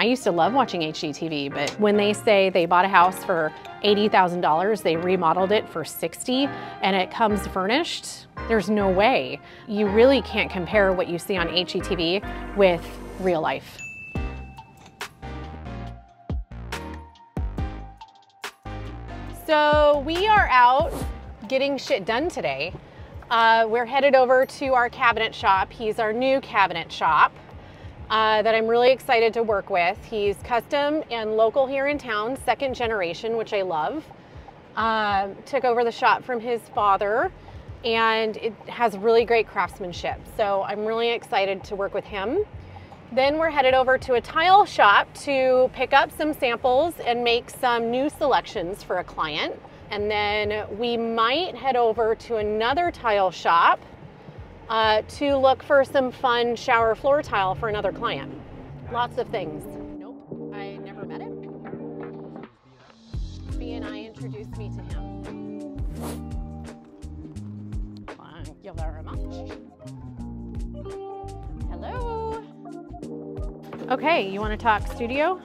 I used to love watching HGTV, but when they say they bought a house for $80,000, they remodeled it for $60, and it comes furnished, there's no way. You really can't compare what you see on HGTV with real life. So we are out getting shit done today. We're headed over to our cabinet shop. He's our new cabinet shop that I'm really excited to work with. He's custom and local here in town, second generation, which I love. Took over the shop from his father, and it has really great craftsmanship. So I'm really excited to work with him. Then we're headed over to a tile shop to pick up some samples and make some new selections for a client. And then we might head over to another tile shop to look for some fun shower floor tile for another client. Lots of things. Nope, I never met him. B&I introduced me to him. Thank you very much. Hello. Okay, you want to talk studio?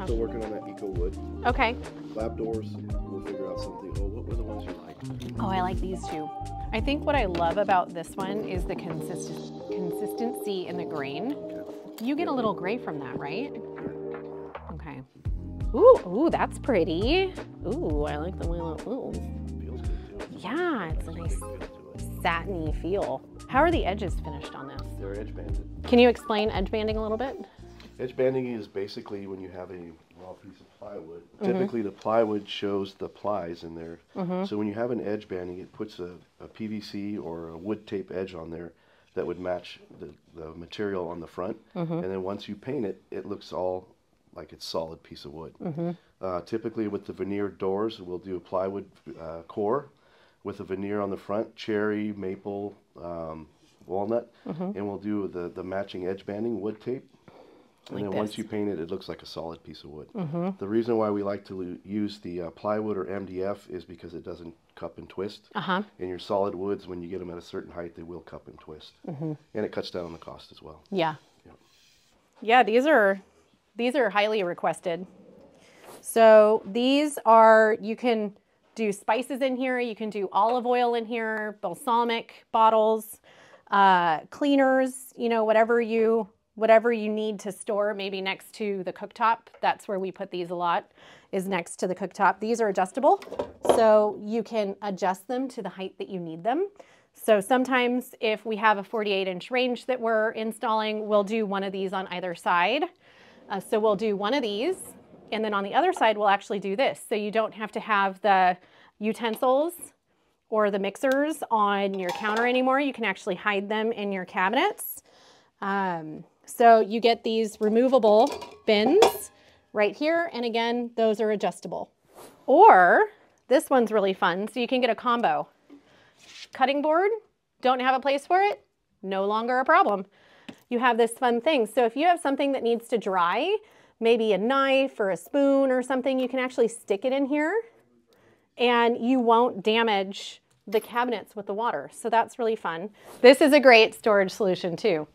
Still working on that eco wood. Okay. Lab doors, we'll figure out something. Oh, what were the ones you like? Oh, I like these two. I think what I love about this one is the consistency in the grain. Okay. You get a little gray from that, right? Okay. Ooh, that's pretty. Ooh, I like the way it feels. Feels good too. Yeah, it's a nice satiny feel. How are the edges finished on this? They're edge banded. Can you explain edge banding a little bit? Edge banding is basically when you have a raw piece of plywood. Typically the plywood shows the plies in there. So when you have an edge banding, it puts a PVC or a wood tape edge on there that would match the material on the front. And then once you paint it, it looks all like it's solid piece of wood. Typically with the veneer doors, we'll do a plywood core with a veneer on the front, cherry, maple, walnut, and we'll do the matching edge banding wood tape. And Like then this. once you paint it, it looks like a solid piece of wood. The reason why we like to use the plywood or MDF is because it doesn't cup and twist. And your solid woods, when you get them at a certain height, they will cup and twist. And it cuts down on the cost as well. Yeah. Yeah, these are highly requested. So these are, you can do spices in here, you can do olive oil in here, balsamic bottles, cleaners, you know, whatever you need to store, maybe next to the cooktop. That's where we put these a lot, is next to the cooktop. These are adjustable, so you can adjust them to the height that you need them. So sometimes if we have a 48-inch range that we're installing, we'll do one of these on either side. So we'll do one of these, and then on the other side, we'll actually do this. So you don't have to have the utensils or the mixers on your counter anymore. You can actually hide them in your cabinets. So you get these removable bins right here. And again, those are adjustable. Or this one's really fun. So you can get a combo. Cutting board, don't have a place for it? No longer a problem. You have this fun thing. So if you have something that needs to dry, maybe a knife or a spoon or something, you can actually stick it in here and you won't damage the cabinets with the water. So that's really fun. This is a great storage solution too.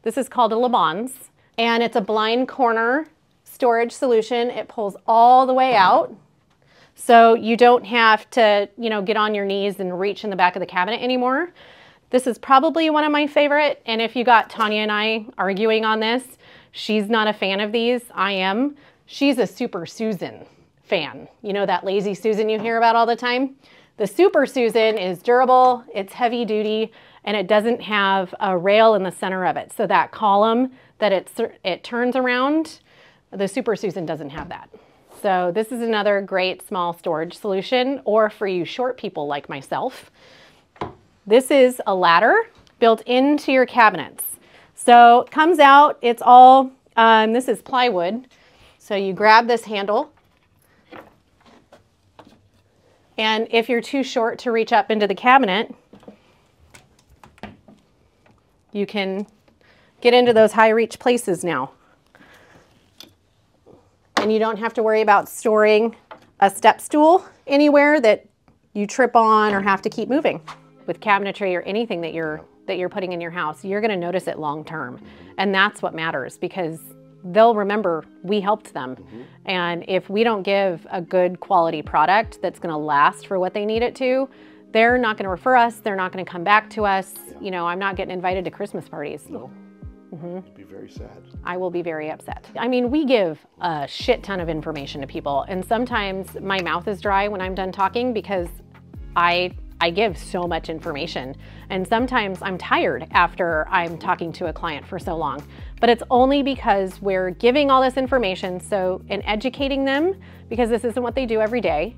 This is called a Le Bon's, and it's a blind corner storage solution. It pulls all the way out, so you don't have to, you know, get on your knees and reach in the back of the cabinet anymore. This is probably one of my favorite, and if you got Tanya and I arguing on this, she's not a fan of these. I am. She's a Super Susan fan. You know that Lazy Susan you hear about all the time? The Super Susan is durable, it's heavy duty, and it doesn't have a rail in the center of it. So that column that it turns around, the Super Susan doesn't have that. So this is another great small storage solution, or for you short people like myself. This is a ladder built into your cabinets. So it comes out, it's all, this is plywood. So you grab this handle, and if you're too short to reach up into the cabinet, you can get into those high reach places now. And you don't have to worry about storing a step stool anywhere that you trip on or have to keep moving. With cabinetry or anything that you're putting in your house, you're gonna notice it long term. And that's what matters, because they'll remember we helped them. And if we don't give a good quality product that's going to last for what they need it to, they're not going to refer us. They're not going to come back to us. You know, I'm not getting invited to Christmas parties. No. You'd be very sad. I will be very upset. I mean, we give a shit ton of information to people, and sometimes my mouth is dry when I'm done talking because I give so much information, and sometimes I'm tired after I'm talking to a client for so long. But it's only because we're giving all this information and educating them, because this isn't what they do every day,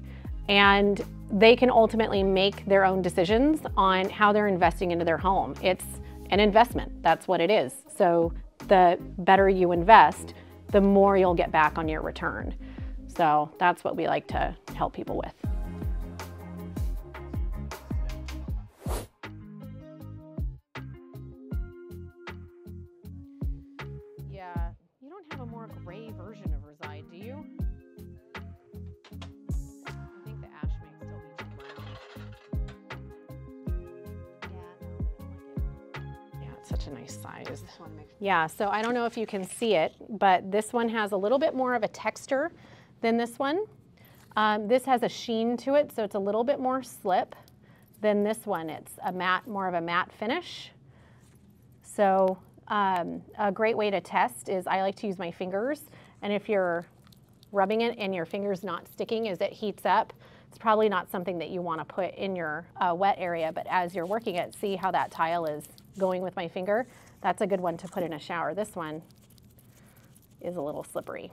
and they can ultimately make their own decisions on how they're investing into their home. It's an investment, that's what it is. So the better you invest, the more you'll get back on your return. So that's what we like to help people with. Yeah, you don't have a more gray version of Reside, do you? I think the ash might still be too brown. Yeah, it's such a nice size. Yeah, so I don't know if you can see it, but this one has a little bit more of a texture than this one. This has a sheen to it, so it's a little bit more slip than this one. It's a matte, more of a matte finish. So a great way to test is I like to use my fingers, and if you're rubbing it and your finger's not sticking as it heats up, it's probably not something that you want to put in your wet area, but as you're working it, see how that tile is going with my finger? That's a good one to put in a shower. This one is a little slippery.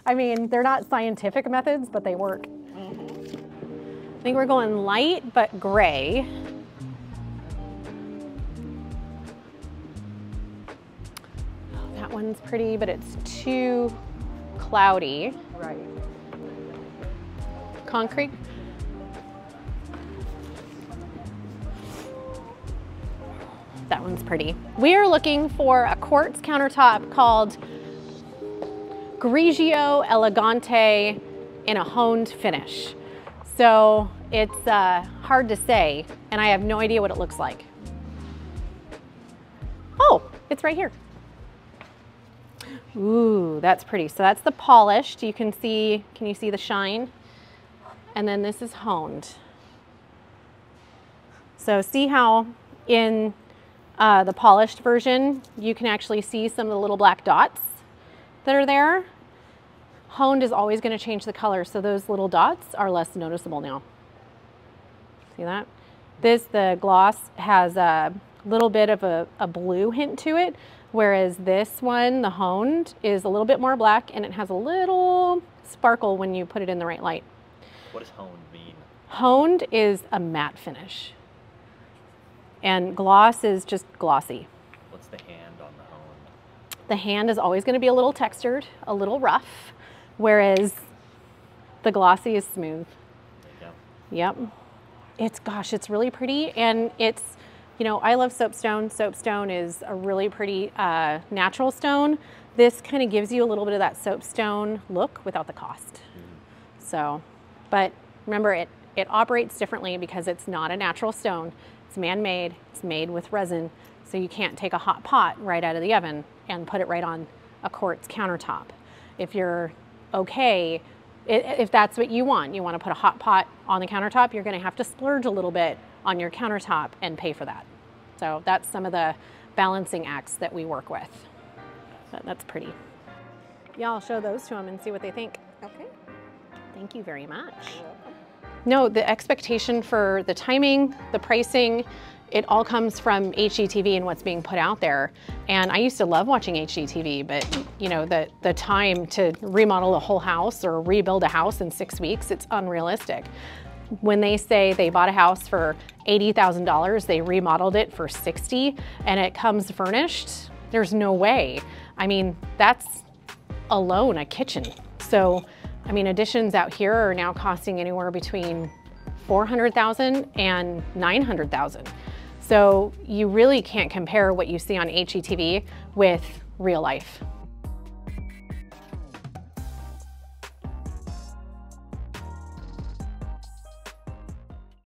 I mean, they're not scientific methods, but they work. I think we're going light but gray. Oh, that one's pretty, but it's too cloudy. Right. Concrete. That one's pretty. We are looking for a quartz countertop called Grigio Elegante in a honed finish. So it's hard to say, and I have no idea what it looks like. Oh, it's right here. Ooh, that's pretty. So that's the polished. You can see, can you see the shine? And then this is honed. So see how in the polished version, you can actually see some of the little black dots that are there. Honed is always going to change the color, so those little dots are less noticeable now. See that? The gloss has a little bit of a blue hint to it, whereas this one, the honed, is a little bit more black, and it has a little sparkle when you put it in the right light. What does honed mean? Honed is a matte finish, and gloss is just glossy. What's the hand on the honed? The hand is always going to be a little textured, a little rough, whereas the glossy is smooth. There you go. Yep. It's really pretty, and it's, you know, I love soapstone. Soapstone is a really pretty natural stone. This kind of gives you a little bit of that soapstone look without the cost. So, but remember, it operates differently because it's not a natural stone. It's man-made, it's made with resin, so you can't take a hot pot right out of the oven and put it right on a quartz countertop. If you're okay, if that's what you want to put a hot pot on the countertop, you're gonna have to splurge a little bit on your countertop and pay for that. So that's some of the balancing acts that we work with. But that's pretty. Yeah, I'll show those to them and see what they think. Okay. Thank you very much. You're welcome. No, the expectation for the timing, the pricing, it all comes from HGTV and what's being put out there. And I used to love watching HGTV, but you know, the time to remodel a whole house or rebuild a house in 6 weeks, it's unrealistic. When they say they bought a house for $80,000, they remodeled it for $60,000 and it comes furnished, there's no way. I mean, that's alone a kitchen. So, I mean, additions out here are now costing anywhere between $400,000 and $900,000. So you really can't compare what you see on HGTV with real life.